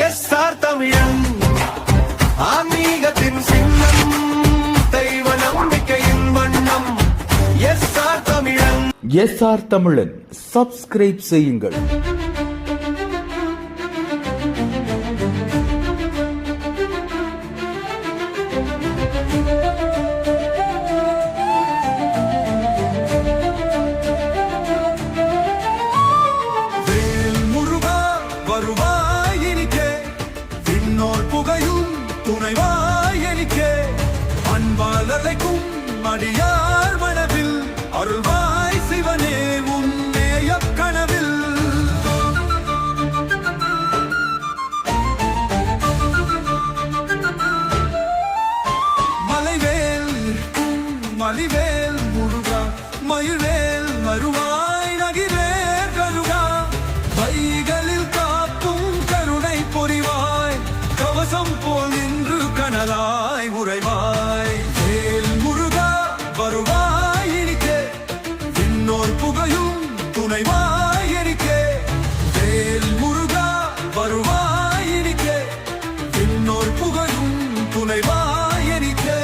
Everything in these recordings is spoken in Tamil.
எஸ்ஆர் தமிழன் ஆன்மீகத்தின் சின்னம், தெய்வ நம்பிக்கையின் வண்ணம். எஸ்ஆர் தமிழன். எஸ்ஆர் தமிழன் சப்ஸ்கிரைப் செய்யுங்கள். அடியார் மனவில் அருள்வாய் சிவனே உன்னேய கனவில். மலைவேல் மலிவேல் முருகா, மயில்வேல் மருவாய் நகிரேர் கருகா, வைகளில் காப்பும் கருணை பொறிவாய், கவசம் போல் நின்று கனலாய் உறைவாய். வருவாயினிக்கே விண்ணோர் புகையும் துணைவாயினிக்கே, வேல் முருகா வருவாயினிக்கே விண்ணோர் புகையும் துணைவாயினிக்கே.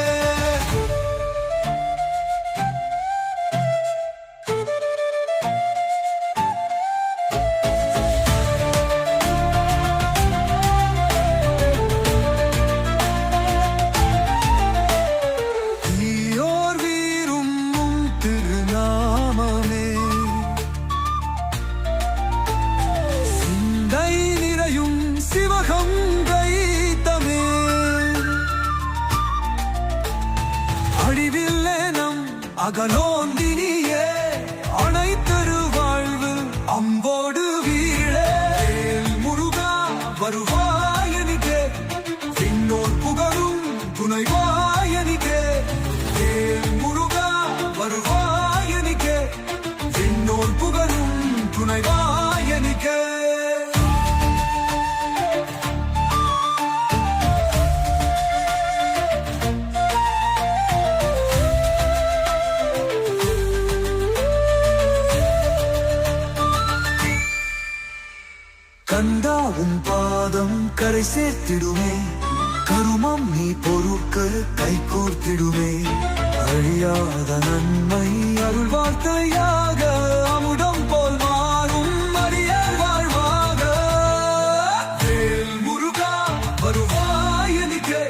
அகலோந்தினியே அனைத்தரு வாழ்வு அம்போடு வீழே, முருகா வருவாயனிக்கே விண்ணோர் புகழும் துணைவாயனிக்கே, முருகா வருவாயனிக்கே விண்ணோர் புகழும் துணைவாயனிக்கே. கந்தாவும் பாதம் கரை சேர்த்திடுமே, கருமம் நீ பொருட்கள் கை கோர்த்திடுமே, அழியாத நன்மை அருள் வார்த்தையாக அமுதம் போல் மாறும் அடியார் வாழ்வாக. வேல் முருகா வருவாயனிக்கே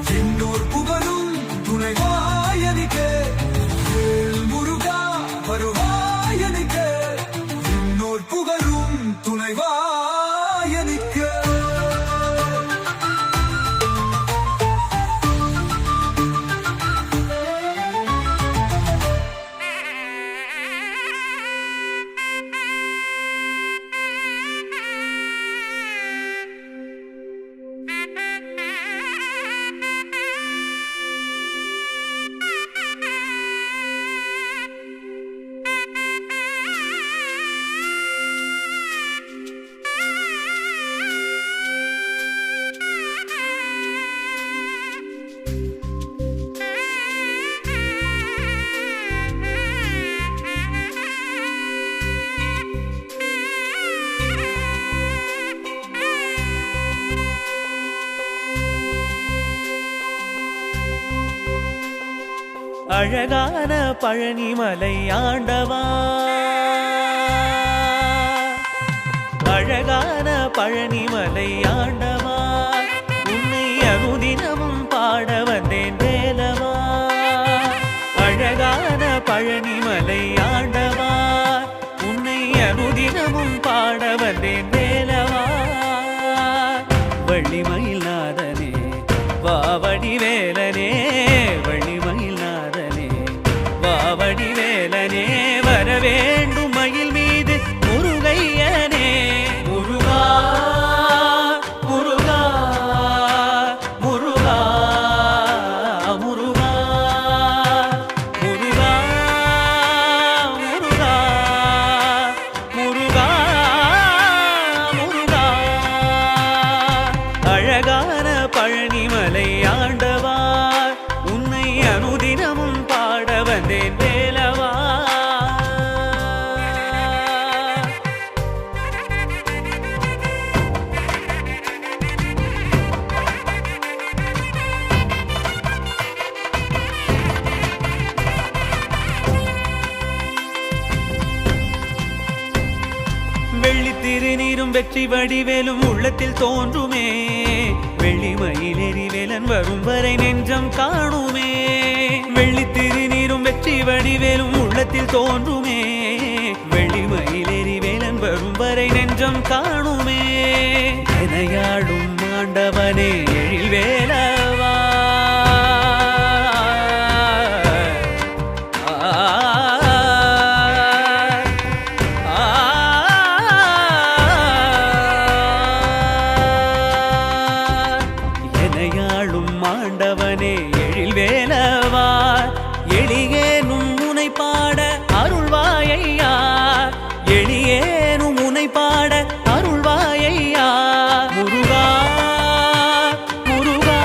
விண்ணோர் புகழும் துணைவாயனிக்கே, வேல் முருகா வருவாயனிக்கே விண்ணோர் புகழும் துணைவா. அழகான பழனிமலை ஆண்டவா, அழகான பழனிமலை ஆண்டவா, உன்னை அனுதினமும் பாட வந்தேன் வேலவா. அழகான பழனிமலை ஆண்டவா, உன்னை அனுதினமும் பாட வந்தேன் வேலவா. வள்ளிமயில் நாதனே வாவடி வேலனே, வள்ளிமயில் நாதனே வாவடி வேலனே, வர வேண்டும் மயில் மீது முருகையனே. முருகா முருகா முருகா முருகா முருகா முருகா முருகா முருகா. அழகான நீரும் வெற்றி வடிவேலும் உள்ளத்தில் தோன்றுமே வெள்ளிமயில் எரிவேலன் வரும் வரை நெஞ்சம் காணுமே வெள்ளி திருநீரும் வெற்றி வடிவேலும் உள்ளத்தில் தோன்றுமே வெள்ளிமயில் எரிவேலன் வரும் வரை நெஞ்சம் காணுமே எனையாடும் ஆண்டவனே எழில் வேலவா ஆண்டவனே எழில் வேலவா எளியேனும் முனை பாட அருள்வாயையா எளியேனும் முனை பாட அருள்வாயையா முருகா முருகா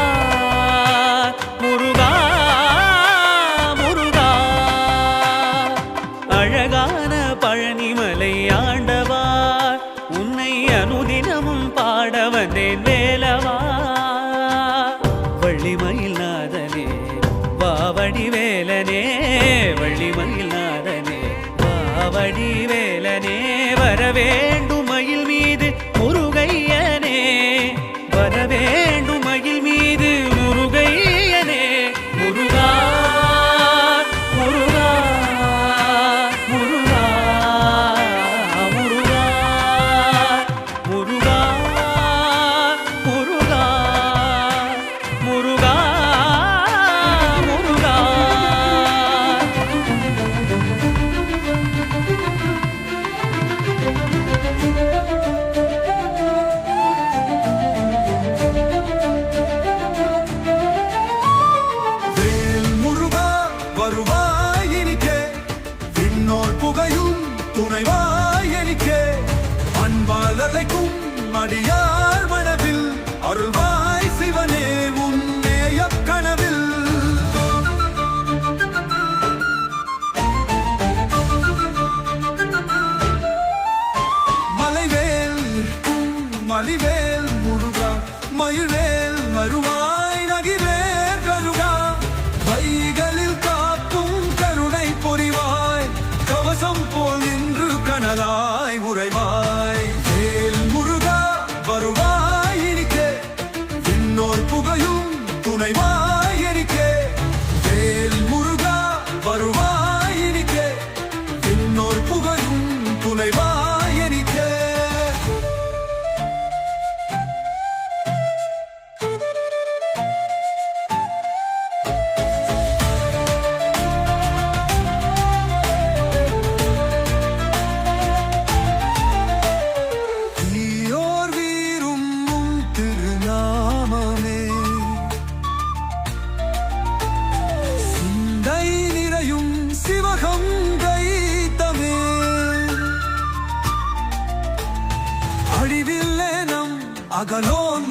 முருகா முருகா அழகான பழனிமலை ஆண்டவா உன்னை அனுதினமும் பாட வந்தேன் வேலவா வள்ளிமயில் நாதனே வாவடி வேலனே வள்ளிமயில் நாதனே வாவடி வேலனே வரவேண்டும் மயில் மீது முருகையனே வரவேண்டும் மயில் மீது முருகையனே முருகா முருகா முருகா முருகா முருகா முருகா முருகா முருகா வேல் முருகா வருவாய் எனிக்கே விண்ணோர் புகையும் துணைவாய் எனிக்கே அன்பால் அழைக்கும் அடியார் மனவில் அருள்வாய் சிவனே உன்னேய கனவில் மலைவேல் மலிவேல் முருகா மயில்வேல் மறுவாய் நகிவேல் கருகா வைகளில் காக்கும் கருணை பொறிவாய் கவசம் போல் நின்று கனலாய் உறைவாய் வேல் முருகா வருவாய் எனிக்கே விண்ணோர் புகையும் துணைவாய் எனிக்கே வேல் முருகா வருவாய் எனிக்கே விண்ணோர் புகையும் துணைவாய் எனிக்கே தீயோர் வீரும் உம் திருநாமமே சிந்தை நிறையும் சிவகங்கை தமிழ் அழிவில்லே நம் அகலோன்